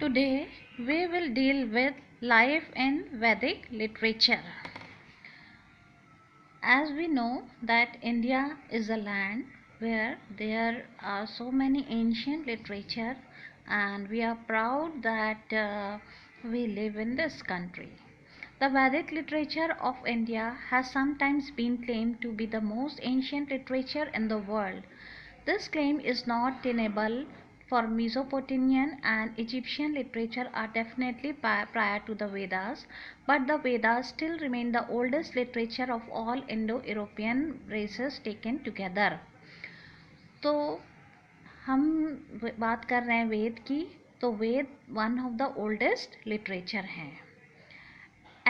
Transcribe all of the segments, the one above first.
Today we will deal with life in Vedic literature. As we know that India is a land where there are so many ancient literature, and we are proud that we live in this country. The Vedic literature of India has sometimes been claimed to be the most ancient literature in the world. This claim is not tenable, for Mesopotamian and Egyptian literature are definitely prior to the Vedas, but the Vedas still remain the oldest literature of all Indo-European races taken together. तो हम बात कर रहे हैं वेद की, तो Veda one of the oldest literature हैं.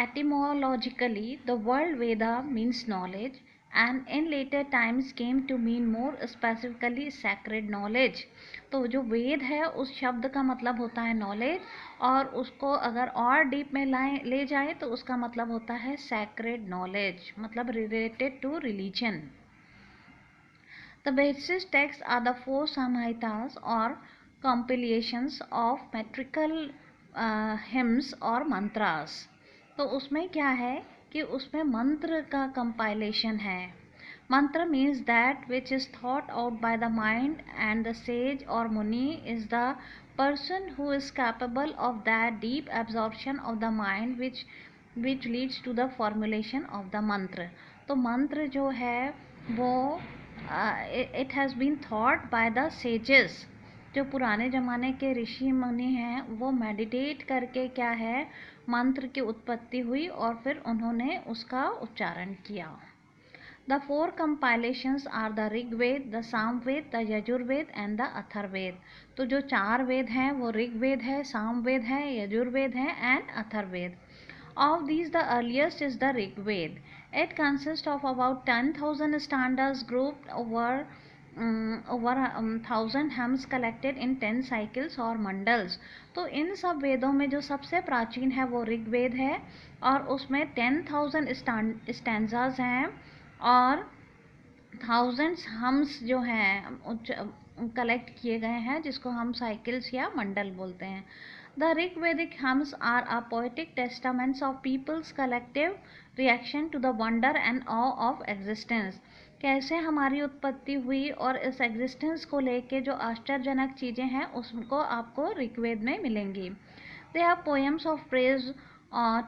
Etymologically, the word Veda means knowledge, and in later times came to mean more specifically sacred knowledge. तो जो वेद है उस शब्द का मतलब होता है नॉलेज, और उसको अगर और डीप में ले जाए तो उसका मतलब होता है sacred knowledge, मतलब related to religion. The basis texts are the four samhitas or compilations of metrical hymns और mantras. तो उसमें क्या है कि उसमें मंत्र का कंपाइलेशन है. Mantra means that which is thought out by the mind, and the sage or muni is the person who is capable of that deep absorption of the mind which leads to the formulation of the mantra. तो मंत्र जो है वो it has been thought by the sages. जो पुराने ज़माने के ऋषि मुनि हैं वो मेडिटेट करके क्या है मंत्र की उत्पत्ति हुई और फिर उन्होंने उसका उच्चारण किया. The four compilations are the Rigveda, the Samaveda, the Yajurveda and the Atharvaveda. तो जो चार वेद हैं वो ऋग्वेद है, सामवेद है, यजुर्वेद है and Atharvaveda. Of these, the earliest is the Rigved. It consists of about 10,000 stanzas grouped over 1,000 hymns collected in 10 cycles और मंडल्स. तो इन सब वेदों में जो सबसे प्राचीन है वो ऋग्वेद है, और उसमें 10,000 स्टैंजाज हैं और 1000 हम्स जो हैं कलेक्ट किए गए हैं, जिसको हम साइकिल्स या मंडल बोलते हैं. The Rigvedic hymns are a poetic testaments of people's collective reaction to the wonder and awe of existence. कैसे हमारी उत्पत्ति हुई और इस एग्जिस्टेंस को लेके जो आश्चर्यजनक चीज़ें हैं उसको आपको ऋग्वेद में मिलेंगी. They are poems of praise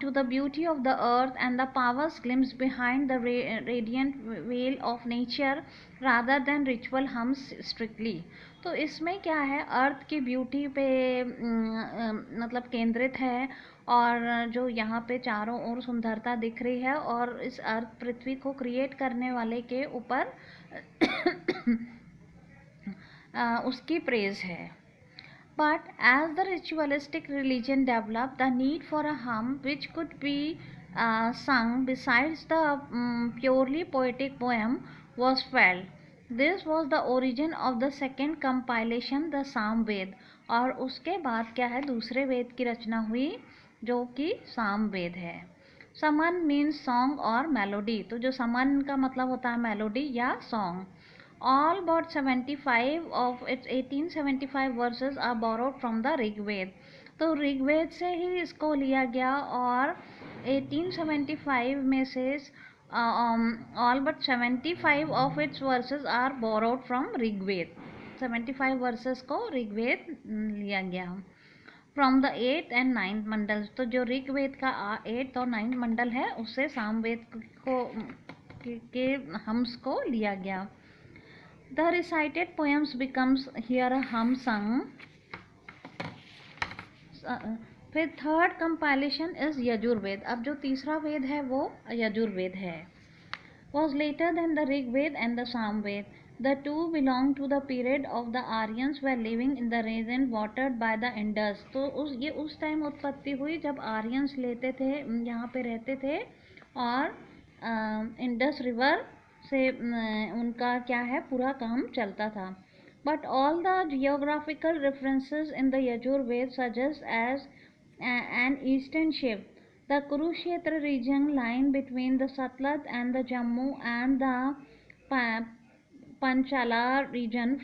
to the beauty of the earth and the powers glimpsed behind the radiant veil of nature rather than ritual hymns strictly. तो इसमें क्या है अर्थ की ब्यूटी पे मतलब केंद्रित है, और जो यहाँ पे चारों ओर सुंदरता दिख रही है और इस अर्थ पृथ्वी को क्रिएट करने वाले के ऊपर उसकी प्रेज है. But as the ritualistic religion developed, the need for a hymn which could be sung besides the purely poetic poem was felt. This was the origin of the second compilation, the Samaveda. और उसके बाद क्या है दूसरे वेद की रचना हुई जो कि सामवेद है. समन मीन्स सॉन्ग और मेलोडी. तो जो समन का मतलब होता है मेलोडी या song. All but 75 of its 1875 verses are borrowed from the Rigveda. तो ऋग्वेद से ही इसको लिया गया, और 1875 में से all but 75 of its verses are borrowed from Rigveda. 75 verses को ऋग्वेद लिया गया. From the 8th and 9th मंडल. तो जो ऋग्वेद का 8th और 9th मंडल है उससे सामवेद को के हम्स को लिया गया. The recited poems becomes here a hymn sung. फिर थर्ड कंपाइलेशन इज यजुर्वेद. अब जो तीसरा वेद है वो यजुर्वेद है. Was later than the Rigved and the Samved. The two belong to the period of the Aryans were living in the region watered by the Indus. तो ये उस टाइम उत्पत्ति हुई जब आर्यंस लेते थे यहाँ पे रहते थे, और इंडस रिवर से उनका क्या है पूरा काम चलता था. But all the geographical references in the Yajurveda suggest as an eastern shift. The Kurukshetra region line between the Sutlej and the Jammu and the Panchala region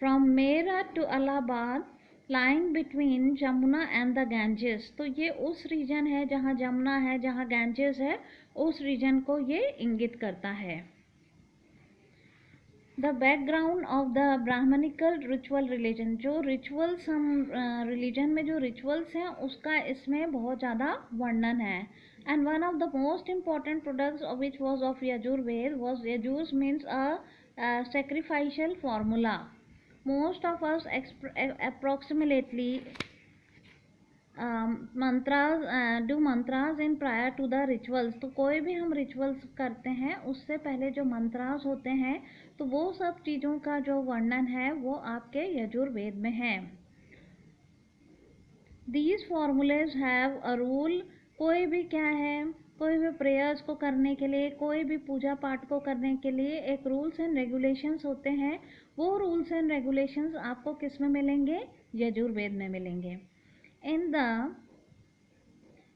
from Meerut to Allahabad lying between Jamuna and the Ganges. तो ये उस रीजन है जहाँ जमुना है, जहाँ गैंजेस है, उस reason को ये इंगित करता है। The background of the brahmanical ritual religion, जो रिचुअल्स हम रिलीजन में जो रिचुअल्स हैं उसका इसमें बहुत ज़्यादा वर्णन है। And one of the most important products of which was of Yajurveda was यजुर्स means a sacrificial formula. Most of us approximately do mantras in prior to the rituals. तो कोई भी हम रिचुअल्स करते हैं उससे पहले जो मंत्रास होते हैं तो वो सब चीज़ों का जो वर्णन है वो आपके यजुर्वेद में है। These formulas have a rule. कोई भी क्या है, कोई भी प्रेयर्स को करने के लिए, कोई भी पूजा पाठ को करने के लिए एक रूल्स एंड रेगुलेशंस होते हैं। वो रूल्स एंड रेगुलेशंस आपको किस में मिलेंगे? यजुर्वेद में मिलेंगे।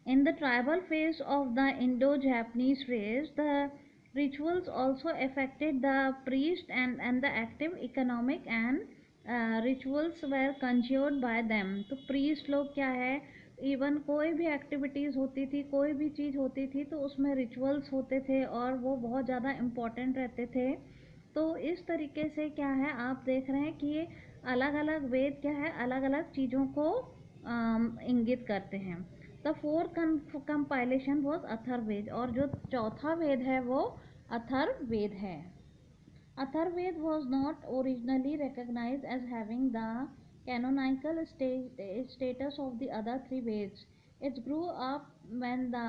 In the tribal phase of the Indo-Japanese race, the rituals also affected the priest and the active economic and rituals were conjured by them. तो priest लोग क्या है, इवन कोई भी एक्टिविटीज़ होती थी, कोई भी चीज़ होती थी तो उसमें रिचुअल्स होते थे और वो बहुत ज़्यादा इम्पोर्टेंट रहते थे। तो इस तरीके से क्या है, आप देख रहे हैं कि ये अलग अलग वेद क्या है, अलग अलग चीज़ों को इंगित करते हैं। The fourth compilation was Atharvaveda, और जो चौथा वेद है वो अथर्ववेद है। Atharvaveda was not originally recognized as having the canonical status of the other three Veds. It grew up when the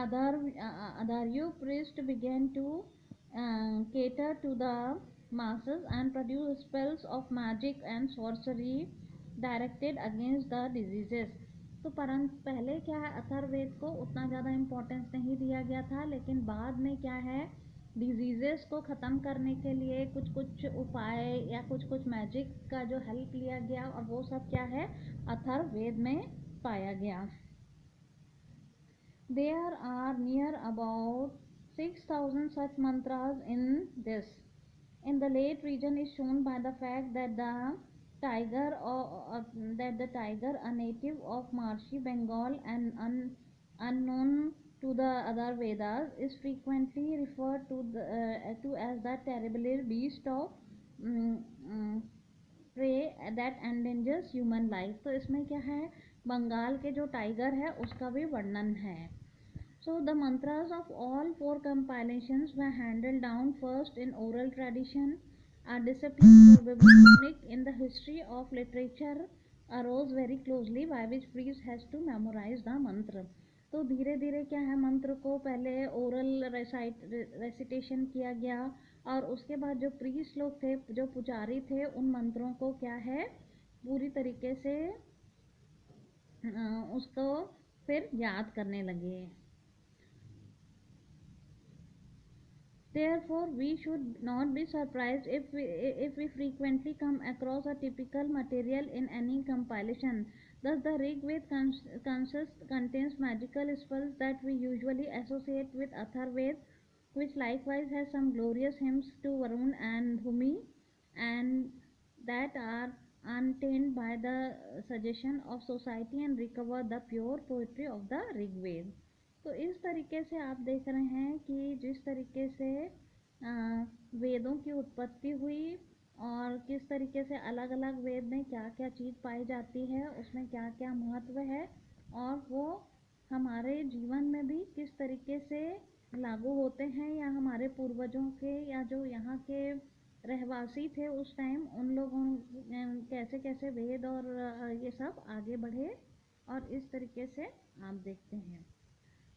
Adharyu priest began to cater to the masses and produce spells of magic and sorcery directed against the diseases. तो परंतु पहले क्या है, अथर्ववेद को उतना ज़्यादा importance नहीं दिया गया था, लेकिन बाद में क्या है, डिजीज़ेस को ख़त्म करने के लिए कुछ कुछ उपाय या कुछ कुछ मैजिक का जो हेल्प लिया गया और वो सब क्या है, अथर्ववेद में पाया गया। There are near about 6,000 such mantras in this. In the late region is shown by the fact that the tiger, a native of marshy Bengal and unknown to the other Vedas, is frequently referred to as the terrible beast of prey that endangers human life. तो इसमें क्या है, बंगाल के जो tiger है उसका भी वर्णन है। So the mantras of all four compilations were handed down first in oral tradition. A discipline probably unique in the history of literature arose very closely, by which priest has to memorize the mantra. तो धीरे धीरे क्या है, मंत्र को पहले oral recitation किया गया और उसके बाद जो प्रीस्ट लोग थे, जो पुजारी थे, उन मंत्रों को क्या है, पूरी तरीके से उसको फिर याद करने लगे। Therefore, we should not be surprised if we frequently come across a typical material in any compilation. Thus, the Rig Veda contains magical spells that we usually associate with Atharvaved, which likewise has some glorious hymns to Varun and Bhumi, and that are untainted by the suggestion of society and recover the pure poetry of the Rig Veda. तो इस तरीके से आप देख रहे हैं कि जिस तरीके से वेदों की उत्पत्ति हुई और किस तरीके से अलग अलग वेद में क्या क्या चीज़ पाई जाती है, उसमें क्या क्या महत्व है और वो हमारे जीवन में भी किस तरीके से लागू होते हैं, या हमारे पूर्वजों के या जो यहाँ के रहवासी थे उस टाइम, उन लोगों कैसे कैसे वेद और ये सब आगे बढ़े, और इस तरीके से आप देखते हैं।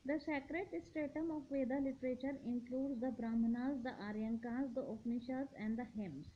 The sacred stratum of Veda literature includes the Brahmanas, the Aryankas, the Upanishads and the hymns.